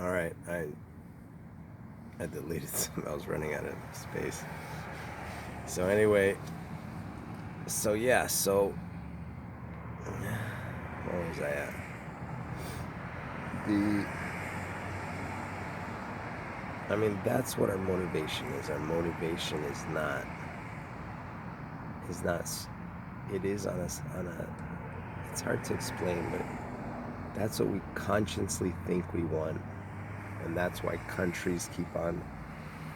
All right, I deleted some. I was running out of space. So anyway, so yeah, so where was I at? The I mean, that's what our motivation is. Our motivation is not it is on a it's hard to explain, but that's what we consciously think we want. And that's why countries keep on.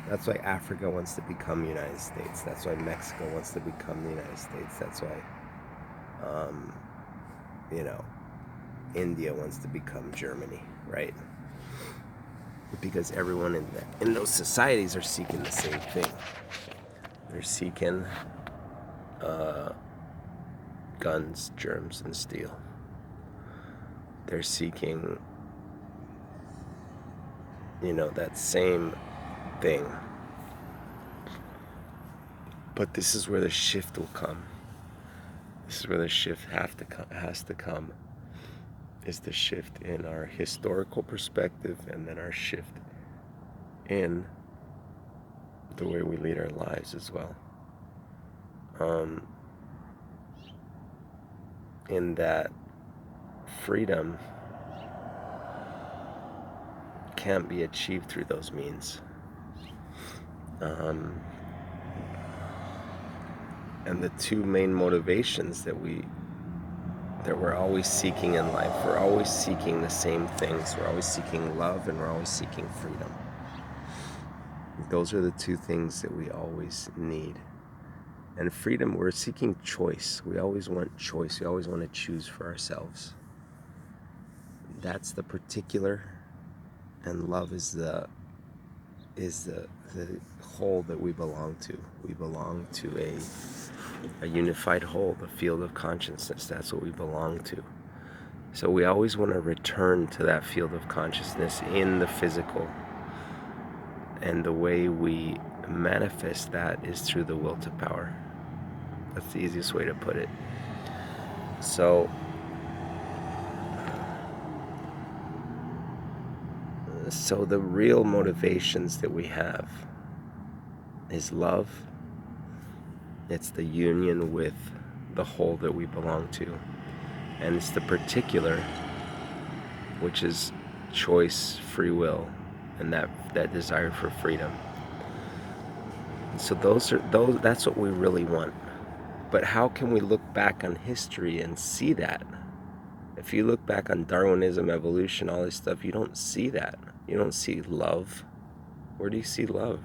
That's why Africa wants to become the United States. That's why Mexico wants to become the United States. That's why, um, you know, India wants to become Germany, right? Because everyone in those societies are seeking the same thing. They're seeking uh, guns, germs, and steel. They're seeking, that same thing. But this is where the shift will come. This is where the shift has to come. Is the shift in our historical perspective, and then our shift in the way we lead our lives as well. In that freedom can't be achieved through those means. And the two main motivations that we're always seeking in life, we're always seeking the same things. We're always seeking love, and we're always seeking freedom. Those are the two things that we always need. And freedom, we're seeking choice. We always want choice. We always want to choose for ourselves. That's the particular, and love is the whole that we belong to. We belong to a unified whole, the field of consciousness. That's what we belong to. So we always want to return to that field of consciousness in the physical. And the way we manifest that is through the will to power. That's the easiest way to put it. So the real motivations that we have is love. It's the union with the whole that we belong to. And it's the particular, which is choice, free will, and that desire for freedom. So that's what we really want. But how can we look back on history and see that? If you look back on Darwinism, evolution, all this stuff, you don't see that. You don't see love. Where do you see love?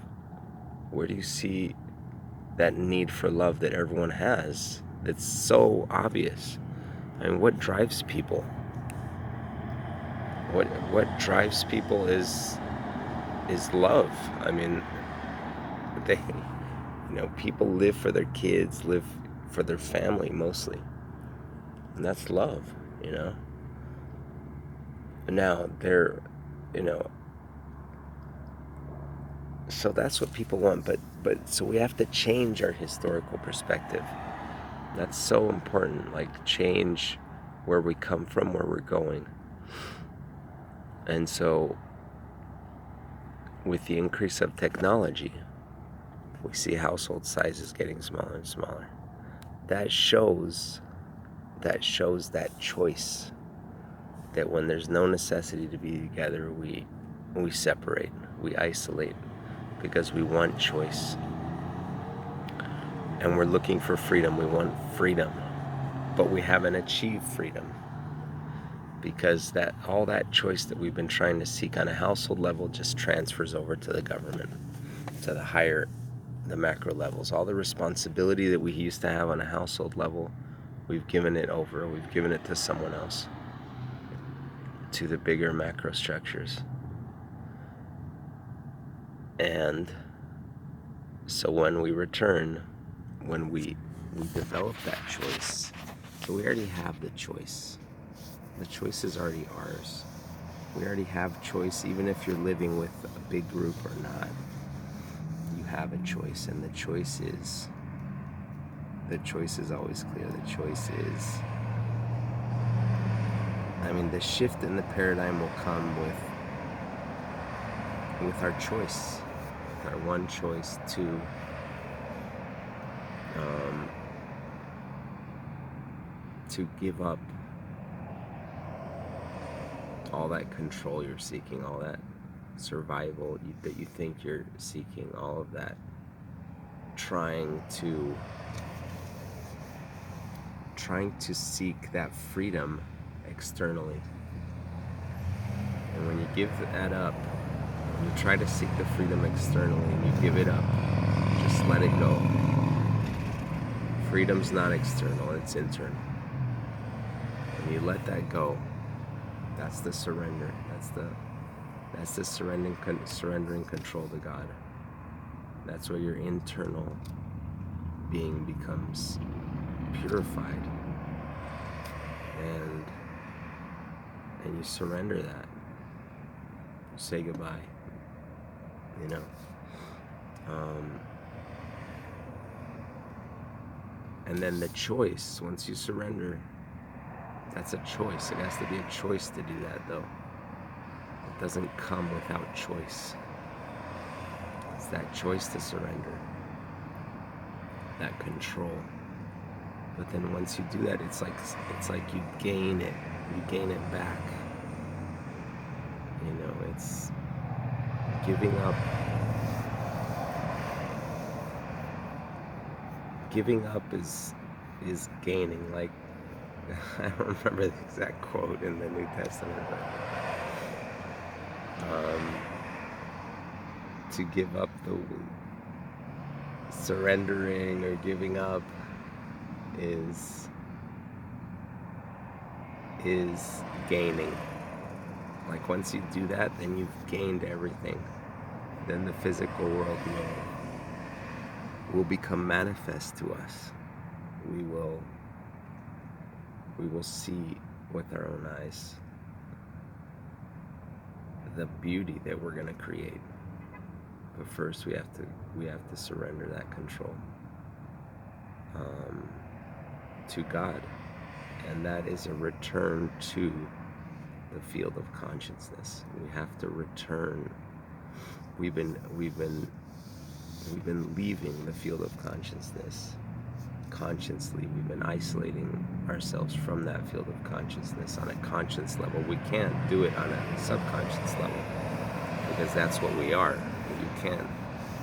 Where do you see that need for love that everyone has? That's so obvious. I mean, what drives people? What drives people is love. I mean, people live for their kids, live for their family mostly, and that's love. Now so that's what people want, but so we have to change our historical perspective. That's so important, like change where we come from, where we're going. And so with the increase of technology, we see household sizes getting smaller and smaller. That shows that choice, that when there's no necessity to be together, we separate, we isolate, because we want choice. And we're looking for freedom. We want freedom, but we haven't achieved freedom, because all that choice that we've been trying to seek on a household level just transfers over to the government, to the macro levels. All the responsibility that we used to have on a household level, we've given it over. We've given it to someone else, to the bigger macro structures. And so when we return, when we develop that choice, so we already have the choice. The choice is already ours. We already have choice, even if you're living with a big group or not. You have a choice, and the choice is always clear. The choice is, the shift in the paradigm will come with with our choice, with our one choice um, to give up all that control you're seeking, all that survival that you think you're seeking, all of that trying to seek that freedom externally. And when you give that up, when you try to seek the freedom externally and you give it up, just let it go. Freedom's not external, it's internal. When you let that go, that's the surrender. That's the surrendering control to God. That's where your internal being becomes purified, and you surrender that. You say goodbye. You know. And then the choice, once you surrender, that's a choice. It has to be a choice to do that, though. It doesn't come without choice. It's that choice to surrender, that control. But then once you do that, it's like you gain it. You gain it back. You know, it's giving up. Giving up is gaining. Like, I don't remember the exact quote in the New Testament, but to give up, the surrendering or giving up is gaining. Like, once you do that, then you've gained everything. Then the physical world will become manifest to us. We will see with our own eyes the beauty that we're going to create. But first we have to surrender that control to God, and that is a return to the field of consciousness. We have to return. We've been leaving the field of consciousness consciously. We've been isolating ourselves from that field of consciousness on a conscious level. We can't do it on a subconscious level because that's what we are. You can.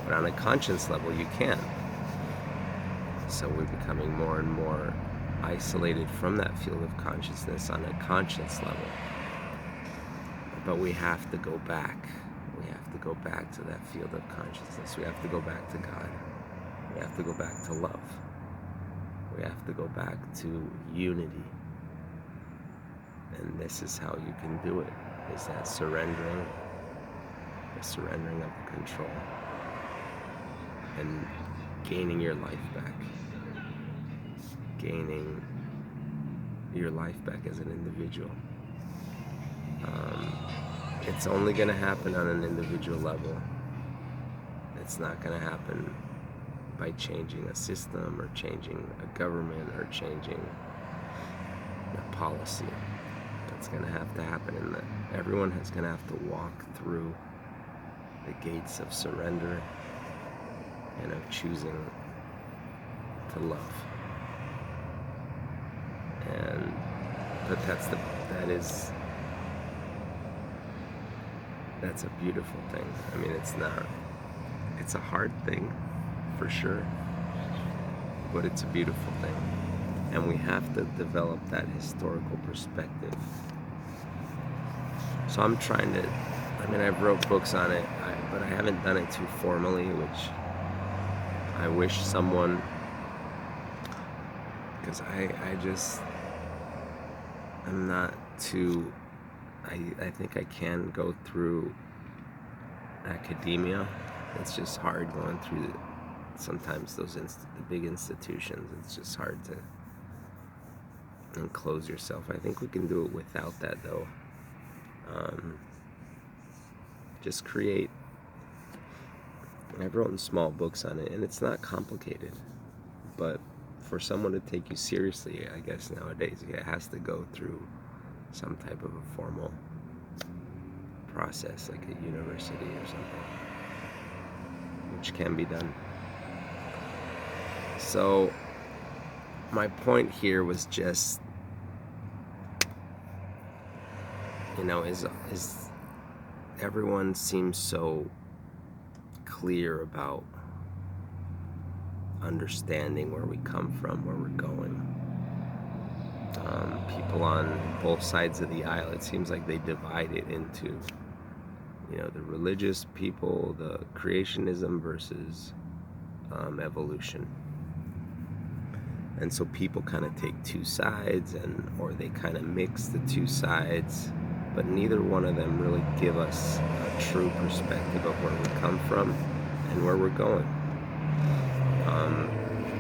But on a conscious level, you can. So we're becoming more and more isolated from that field of consciousness on a conscious level. But we have to go back. We have to go back to that field of consciousness. We have to go back to God. We have to go back to love. We have to go back to unity. And this is how you can do it, is that surrendering, the surrendering of the control, and gaining your life back. Gaining your life back as an individual. It's only going to happen on an individual level. It's not going to happen by changing a system or changing a government or changing a policy. It's going to have to happen in that everyone is going to have to walk through the gates of surrender and of choosing to love. But that's a beautiful thing. I mean, it's a hard thing for sure, but it's a beautiful thing. And we have to develop that historical perspective. So I'm trying to, I've wrote books on it, but I haven't done it too formally, which I wish someone, because I'm not too, I think I can go through academia. It's just hard going through sometimes the big institutions. It's just hard to enclose yourself. I think we can do it without that, though. Just create. I've written small books on it, and it's not complicated. But for someone to take you seriously, I guess nowadays, it has to go through some type of a formal process, like a university or something, which can be done. So my point here was just, is everyone seems so clear about understanding where we come from, where we're going. People on both sides of the aisle, it seems like they divide it into, the religious people, the creationism versus evolution. And so people kind of take two sides, or they kind of mix the two sides, but neither one of them really give us a true perspective of where we come from and where we're going.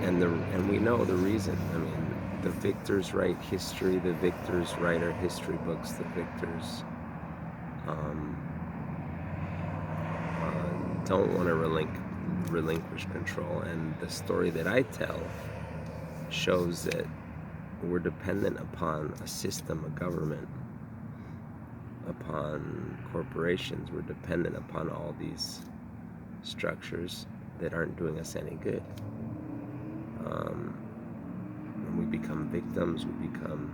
And we know the reason. I mean, the victors write history, the victors write our history books, the victors don't want to relinquish control. And the story that I tell shows that we're dependent upon a system, a government, upon corporations. We're dependent upon all these structures that aren't doing us any good. And we become victims, we become,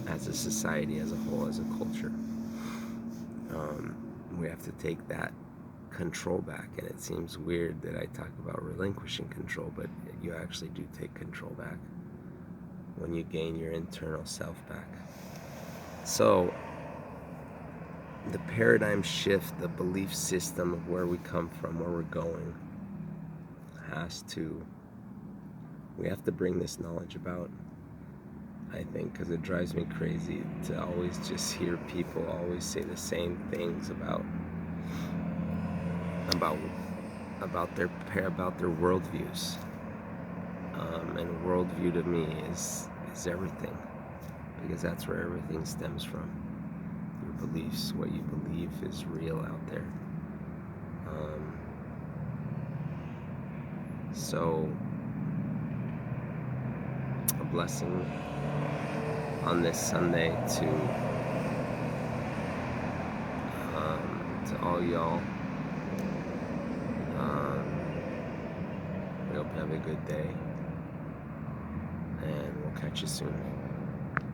as a society, as a whole, as a culture, we have to take that control back. And it seems weird that I talk about relinquishing control, but you actually do take control back when you gain your internal self back. So the paradigm shift, the belief system of where we come from, where we're going, we have to bring this knowledge about, I think, because it drives me crazy to always just hear people always say the same things about their worldviews. And worldview to me is everything, because that's where everything stems from. Your beliefs, what you believe is real out there. So a blessing on this Sunday to all y'all. We hope you have a good day, and we'll catch you soon.